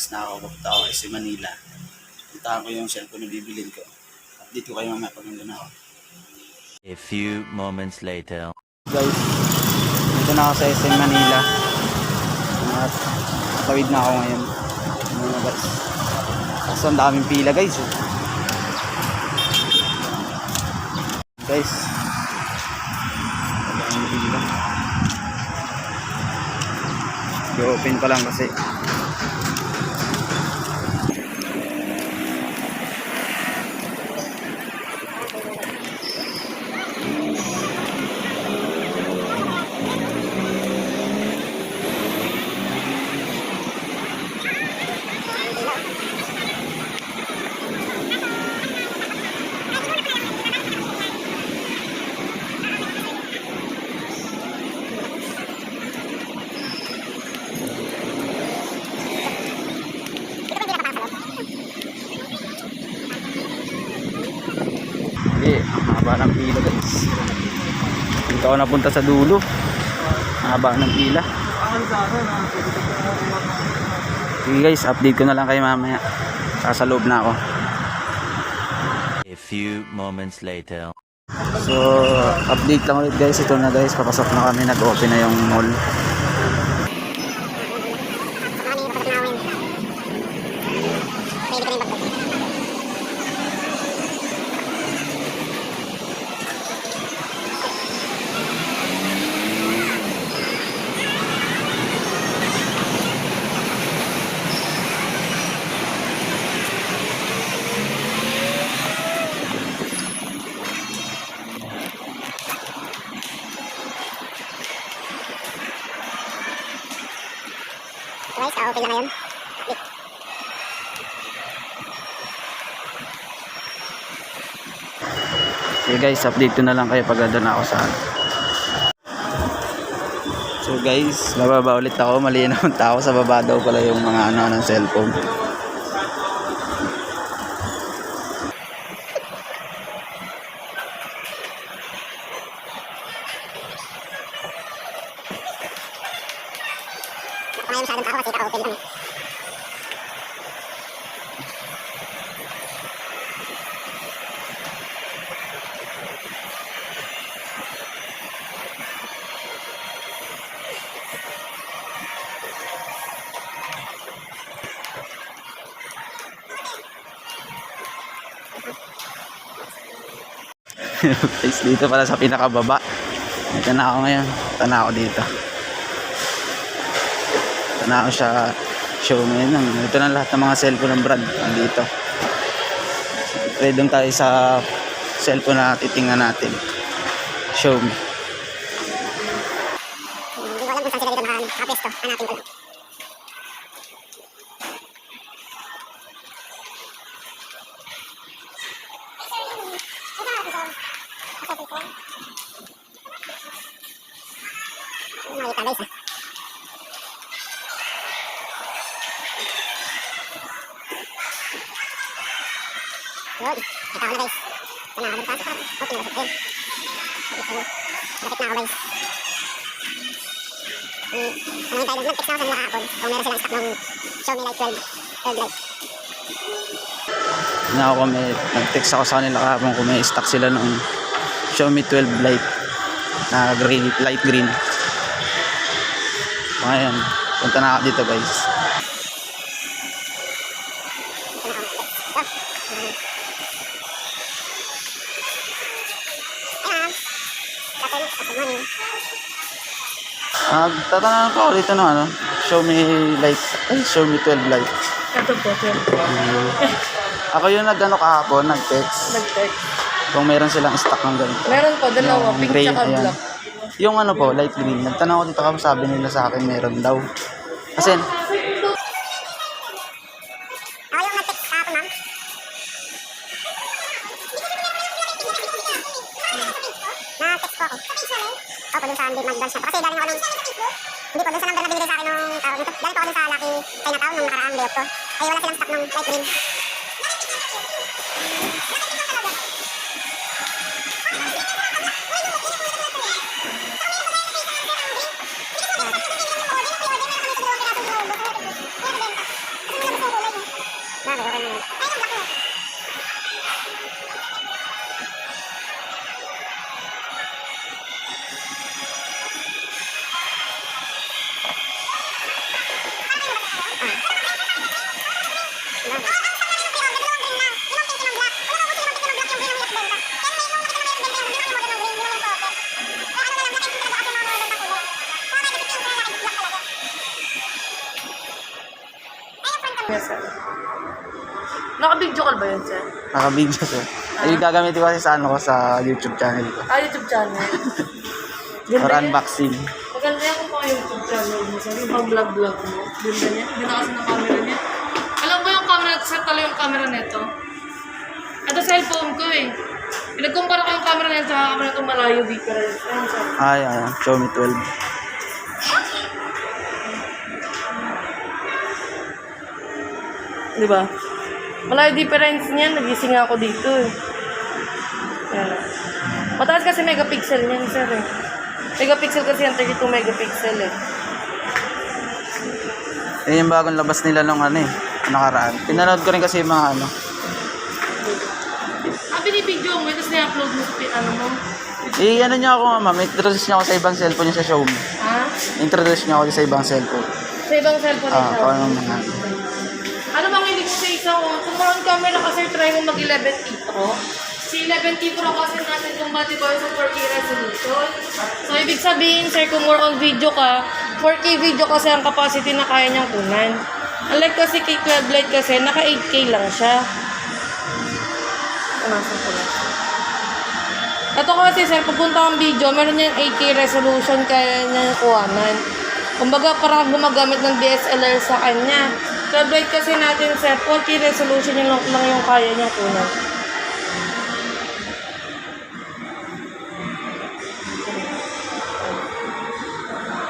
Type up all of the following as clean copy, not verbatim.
guys, nakakapunta ako sa Manila. Puntahan ko yung cellphone na bibilin ko. Update ko kayo mamaya pag nandun ako. A few moments later. Guys, dito na ako sa SM Manila. At tawid na ako ngayon. Guys. Kaso ang daming pila guys. Guys. Ang daming pila. I-open pa lang kasi. Ang haba ng pila guys. Dito ako napunta sa dulo. Ang haba ng pila. Sige guys, update ko na lang kayo mamaya. Sa loob na ako. A few moments later. So, update lang ulit guys. Ito na guys, papasok na kami. Nag-open na yung mall. Guys, okay na ngayon. Okay guys, update ko na lang kayo pag doon ako sa So guys, bababa ulit ako. Mali naman tao. Sa baba daw pala yung mga ano ng cellphone. Ngayon masyadong tao kasi ka-open lang. Guys, dito pala sa pinakababa. Dito na ako ngayon. Dito na ako dito. Dito na ako sa Xiaomi. Ito na lahat ng mga cellphone ng brand. Nandito. Pwede doon tayo sa cellphone na titingnan natin. Xiaomi. Hindi ko alam kung saan sila dito nakapesto. Hanapin ko lang. Makita guys ha. Yun, kita ko na guys. Ito na ako magpasok ha. Okay, masok din. Bakit na ako guys. Ano tayo, nag-text na ako sa nila kahapon kung meron silang stock ng Xiaomi Lite 12 Lite. Nag-text ako sa kanila kahapon kung may stock sila ng Xiaomi 12 Lite na green, light green. So, ngayon, punta na ako dito guys. Tatanungin ko ako dito ng ano, Xiaomi Lite, Xiaomi 12 Lite. Ito po, sir. Ako yung nag-ano kahapon, nag-text. Nag-text. Kung meron silang stock ng ganito. Meron po, dalawa. Yung Pink gray, tsaka ayan. black. Yung ano po, light green. Nagtanong ko dito kasi sabi nila sa akin meron daw. Kasi, Ako yung nag-text kahapon ma'am. Na-text ko ako. Opo, dun sa McDonald's na. Kasi galing ako nung... Hindi po, dun sa number na binigay sa akin nung tao nito. Galing po ako dun sa Lucky Chinatown nung nakaraang day off ko. Ay wala silang stock nung light green. niya, sir. Naka-video call ba yun, sir? Naka-video sir. Ay, gagamitin ko kasi sa ano ko sa YouTube channel ko. YouTube channel. For Ganda yan. unboxing. Maganda yan kung pang YouTube channel mo, sir. Yung pang vlog-vlog mo. Ganda niya. Ganda kasi ng camera niya. Alam mo yung camera, sir, talo yung camera nito. Ito cellphone ko eh. Pinagkumpara ko yung camera nito sa camera itong malayo difference. Ayun, sir. Ay, Xiaomi 12. Di ba? Malayo difference niyan. Nagising ako dito eh. Yan. Mataas kasi megapixel niyan, sir eh. Megapixel kasi yan, 32 megapixel eh. Yan yung bagong labas nila nung ano eh, nakaraan. Pinanood ko rin kasi yung mga ano. Binibidyo mo, tapos na-upload mo sa ano mo. Ano niya ako ma'am, introduce niya ako sa ibang cellphone niya sa Xiaomi. Ha? Introduce niya ako sa ibang cellphone. Sa ibang cellphone ito. Kung anong mga. Ano bang hilig mo sa isang kung front camera kasi try mo mag 11T Pro. Si 11T Pro kasi natin compatible sa 4K resolution. So, ibig sabihin, sir, kung more on video ka, 4K video kasi ang capacity na kaya niyang kunan. Unlike kasi kay 12 Lite kasi, naka 8K lang siya. Punasan ko lang. Ito kasi, sir, pagpunta ang video, meron niyang 8K resolution kaya niya kuhanan. Kumbaga, parang gumagamit ng DSLR sa kanya. 12 Lite kasi natin, sir, 4K resolution yung lang yung kaya niyang kunan.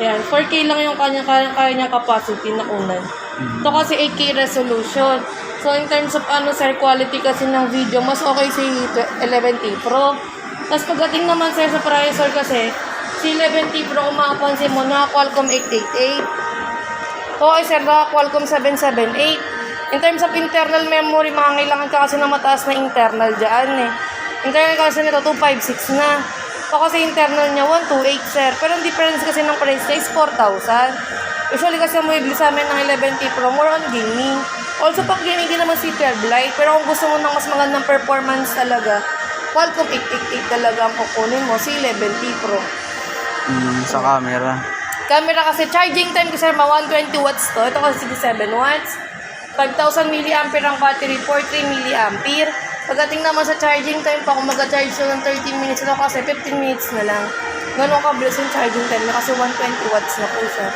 Yan, 4K lang yung kaya niyang capacity na kunan. Ito kasi 8K resolution. So, in terms of sir, quality kasi ng video, mas okay si 11T Pro. Tapos pagdating naman, sir, sa processor kasi, si 11T Pro, kung makapansin mo, naka Qualcomm 888. Okay, sir, naka Qualcomm 778. In terms of internal memory, makangailangan ka kasi ng mataas na internal dyan eh. Internal kasi nito, 256 na. Ito kasi internal niya, 128, sir. Pero ang difference kasi ng price niya is 4,000. Usually kasi ang mabibili sa amin ng 11T Pro, more on gaming. Also, pag gaming din naman si 12 Lite. Pero kung gusto mo ng mas magandang performance talaga, Qualcomm 888 talaga ang kukunin mo, si 11T Pro. Sa camera. Camera kasi, charging time kasi mga 120 watts to. Ito kasi 67 watts. 5,000 mAh ang battery, 43 mAh. Pagdating naman sa charging time pa, kung mag-charge siya ng 13 minutes, ito kasi 15 minutes na lang. Ganun kabilis yung charging time na kasi 120 watts na po siya.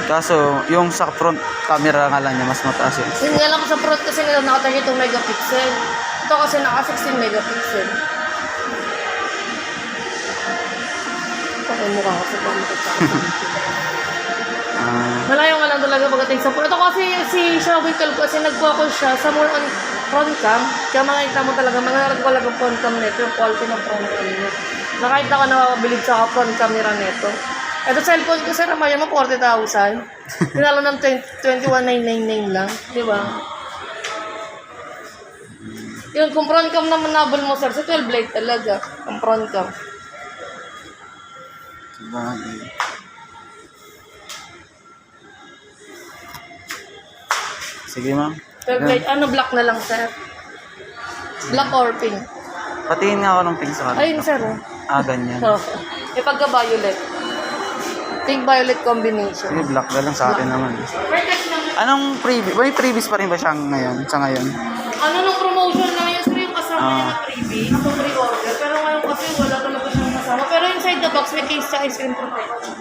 Kaso, yung sa front camera nga lang niya, mas mataas yun. Yun nga lang sa front kasi nila naka 32 megapixel. Ito kasi naka 16 megapixel. Pakay mukha kasi pa Malayo nga lang talaga pagdating sa front. Ito kasi si Xiaomi Calco kasi nag-focus siya sa more on front cam. Kaya makikita mo talaga, mangarag ko lang ang front cam nito, yung quality ng front cam nito. Nakita ko nakakabilib sa front camera nito. Ito cellphone ko, sir, naman mo 40,000. Tinalo ng 21,999 lang. Di ba? Yun, kung front cam naman nabal mo, sir, sa 12 Lite talaga. Ang front cam. Sabagay. Sige, ma'am. 12 Lite, black na lang, sir? Black or pink? Patingin nga ako ng pink sa kanila. Ayun, sir. Ganyan. E pagka-violet. Pink-violet combination. Sige, black na lang sa atin naman. Anong previous? May previous pa rin ba siya ngayon? Sa ngayon? Nung promotion na yun, sir, yung kasama niya na previous, yung pre-order. Pero ngayon kasi wala talaga siyang kasama. Pero inside the box, may case sa screen protector.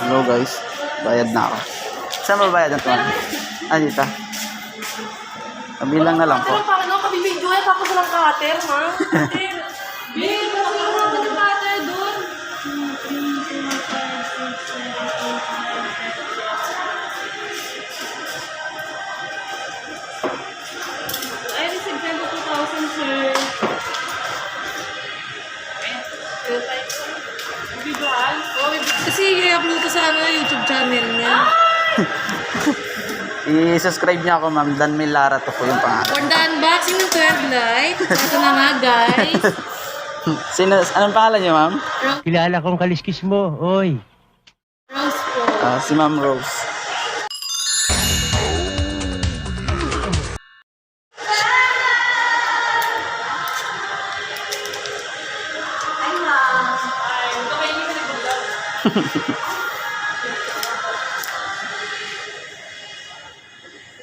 Hello guys, bayad na ako. Saan ba bayad na ito? Dito. Kabilang na lang po. Paano? Kabibidyo yan, tapos lang cutter, ha? Bill, kapag lang ng cutter doon. i-upload ko sa YouTube channel niya. I-subscribe niya ako, ma'am. Dan Milara to po yung pangalan. For the unboxing ng 12 light. Ito na nga, guys. Anong pangalan niyo, ma'am? Kilala kong kaliskis mo, oy. Rose po. Si Ma'am Rose.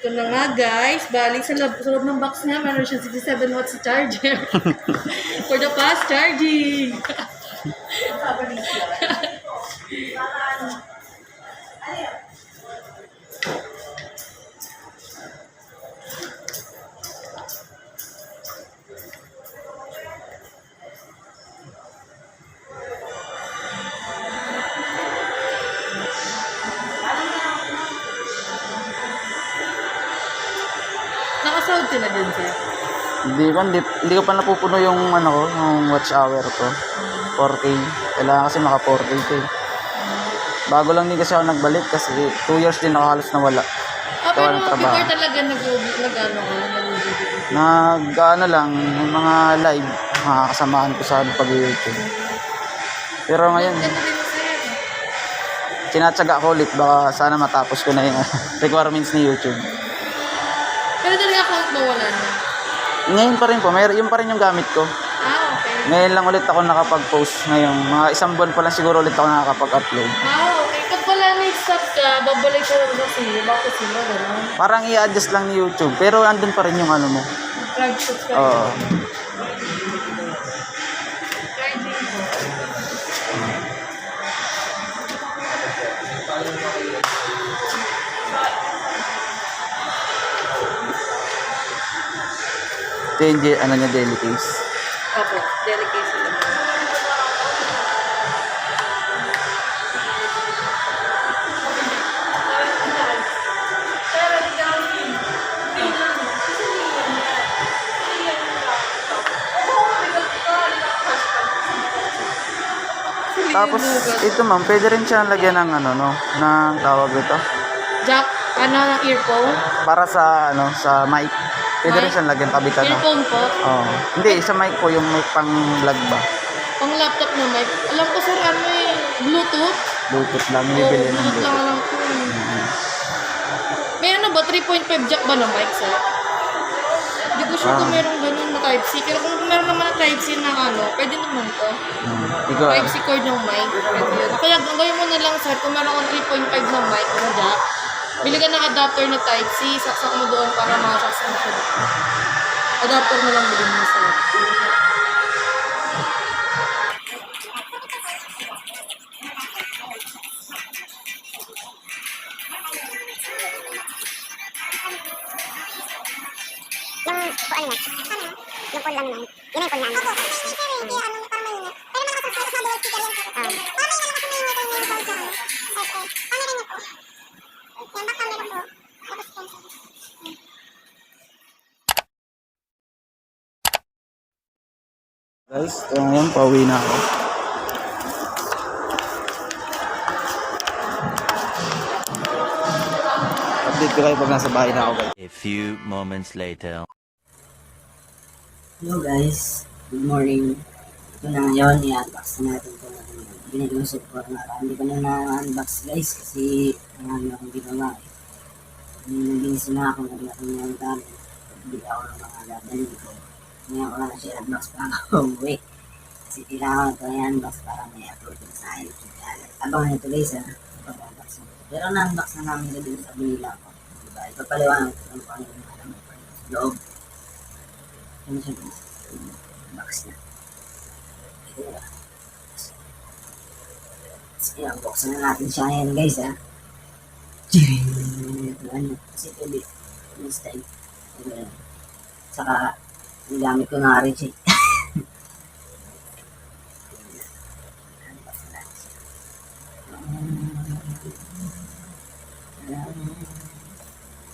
Ito na nga, guys. Balik sa loob ng box niya, meron siya 67 watts charger. For the fast charging. Nakasahod ka na din, sir. Hindi ko pa napupuno yung yung watch hour ko. 4K. Kailangan kasi maka 4K ko eh. Bago lang din kasi ako nagbalik kasi 2 years din ako halos nawala. Pero ng trabaho. before talaga nag-video. Lang, yung mga live, mga kasamaan ko sa pag-YouTube. Pero ngayon, Ganda din mo, sir. tinatsaga ko ulit, baka sana matapos ko na yung requirements ni YouTube. Pero talaga account mo wala na. Ngayon pa rin po, yung pa rin yung gamit ko. Okay. Ngayon lang ulit ako nakapag-post ngayon. Mga isang buwan pa lang siguro ulit ako nakakapag-upload. Okay. Pag wala na-stop ka, babalik ka lang sa zero. Bakit zero? Gano'n? Parang i-adjust lang ni YouTube, pero andun pa rin yung mo. Subscribe. Oo. Charging po. Ito yung daily case. Opo, delicacy lang. Tapos, ito ma'am, pwede rin siya lagyan ng ng tawag ito. Jack, ng earphone? Para sa, sa mic. Pwede rin Mic? siya lagyan kabitan, no? Earphone po? Oo. Hindi, sa mic po, yung mic pang vlog ba? Pang laptop na mic. Alam ko sir, Bluetooth? Bluetooth lang, Oo, bibili ng Bluetooth lang Bluetooth. alam ko. May ba? 3.5 jack ba na mic sir? Hindi ko sure kung meron ganun na Type-C. Pero kung meron naman na Type-C na pwede naman to. Ikaw, Type-C cord ng mic. Pwede yun. Kaya gawin mo na lang sir, kung meron kang 3.5 na mic na jack, bili ka ng adapter na Type-C, saksak mo doon para makasaksak mo siya dito. Adapter na lang bilhin mo sir. Yung phone lang yun. Yun yung phone namin. Opo. Pero hindi, parang mainit. Pero nakasubscribe sa dual speaker yan. Mamay na lang kasi may motor niya yung phone sa Okay. Camera niya po. Yan, back camera po. Tapos sensor. guys, ito ngayon, pauwi na ako. Update ko kayo pag nasa bahay na ako, guys. A few moments later. Hello guys, good morning. Ito na ngayon, i-unbox na natin ito. Binilusog ko na hindi ko na na-unbox guys kasi marami akong ginawa eh. Nabinisi na ako ng laking ng gamit. Hindi ako ng mga dadalhin ko. Ngayon ko na siya unbox pa ako uwi. Kasi kailangan ko na i-unbox para may upload ko sa YouTube channel. Abangan nito guys ha, pag-unbox na. Pero na-unbox na namin na din sa Manila ko. Diba? Ipapaliwanag ko kung ano yung alam mo pa sa loob. Ano siya guys? Box niya. Ito na. I-unboxan na natin siya ngayon guys ha. Ito ano. Kasi ito ulit. This time. Saka, ang gamit ko nga rin siya. Unboxan natin siya.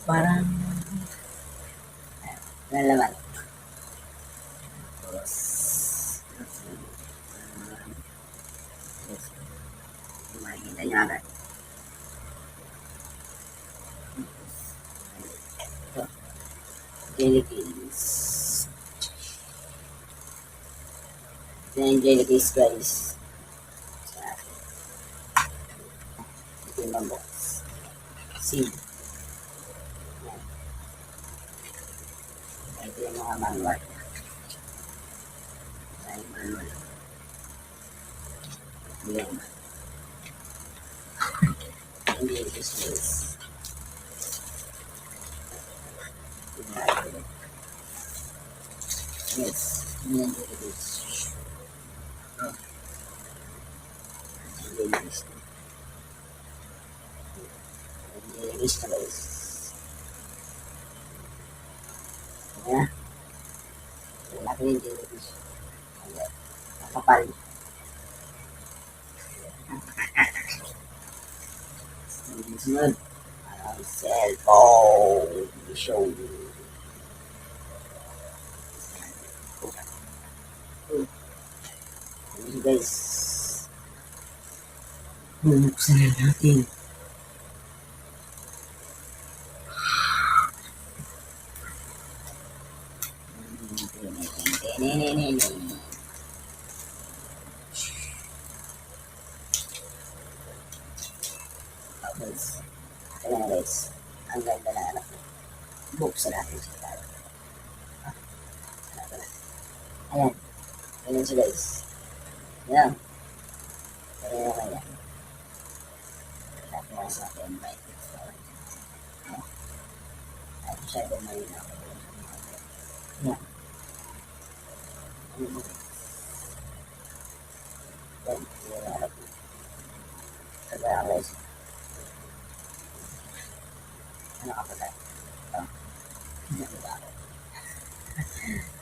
Parang lalaman. Makikita niyo agad. Jellycase. Ito na yung Jellycase guys. Ito yung mga box. Seed. Yan. Ito yung mga manual. Ito yung manual. Yan. Hindi yung Jellycase. Yes, yan yung Jellycase. Jellycase. Jellycase na guys. Ayan. Laki yung Jellycase. Ayan. Nakapal. Sunod. Ang cellphone. Show you. Ayan guys. Bubuksan na natin. Guys, ito na guys. Ang ganda na anak ko. Buksan natin siya. Ayan. Ayan siya guys. Ayan. Ayan na kaya. Tapos sa atin may ay siya din na yun ako. Ayan. Ayan. Ayan na anak ko. Kaya guys. Ano ka pala?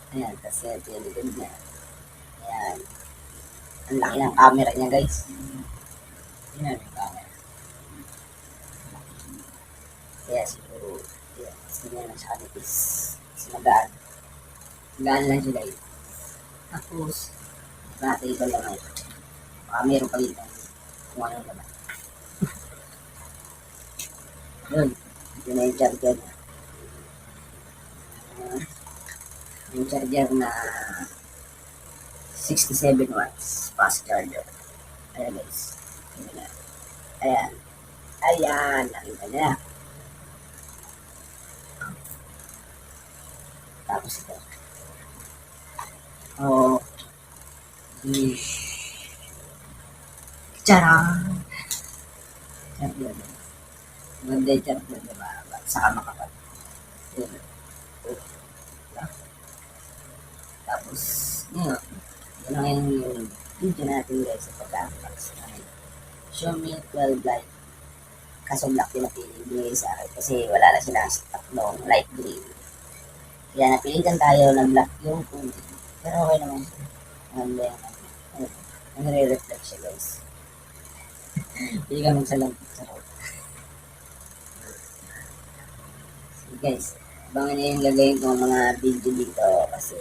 Ayan, kasi ito yung likod niya. Ayan. Ang laki ng camera niya guys. Ayan yung camera. Kaya siguro, sige na siya kanipis. Kasi magaan. Magaan lang siya guys. Tapos, natin ito lang ito. Baka meron pa dito. Kung ano naman. Yun. Ito na yung charger na. Yung charger na 67 watts fast charger. Ayan guys. Ayan. Ayan. Nakita niya. Tapos ito. Oh. Charang. Charger. Maganda yung charger, diba? Saka makapal. Yun. Tapos, yun. Yun lang yung video natin guys sa pagka-unbox namin. Xiaomi 12 Lite. Kaso black yung napili binigay sa akin kasi wala na silang stock noong light green. Kaya napilitan tayo ng black yung kulay. Pero okay naman siya. Nagre-reflect siya guys. Hindi ka magsalang sa road. So guys, abangan niyo yung gagawin kong mga video dito kasi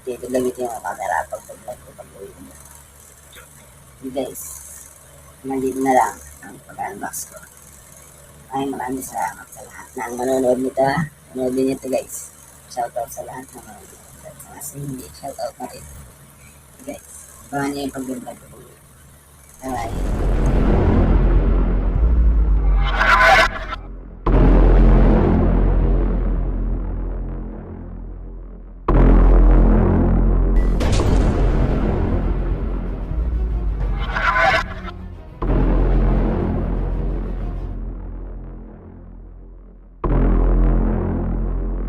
ito gamitin yung camera pag vlog ko pag gawin mo. So guys, nandito na lang ang pag-unbox ko. Maraming salamat sa lahat ng manonood nito. Manonood din ito guys. Shoutout sa lahat ng manonood nito. Sa mga hindi, shoutout na rin. So guys, abangan niyo yung pag-vlog ko. Bye-bye.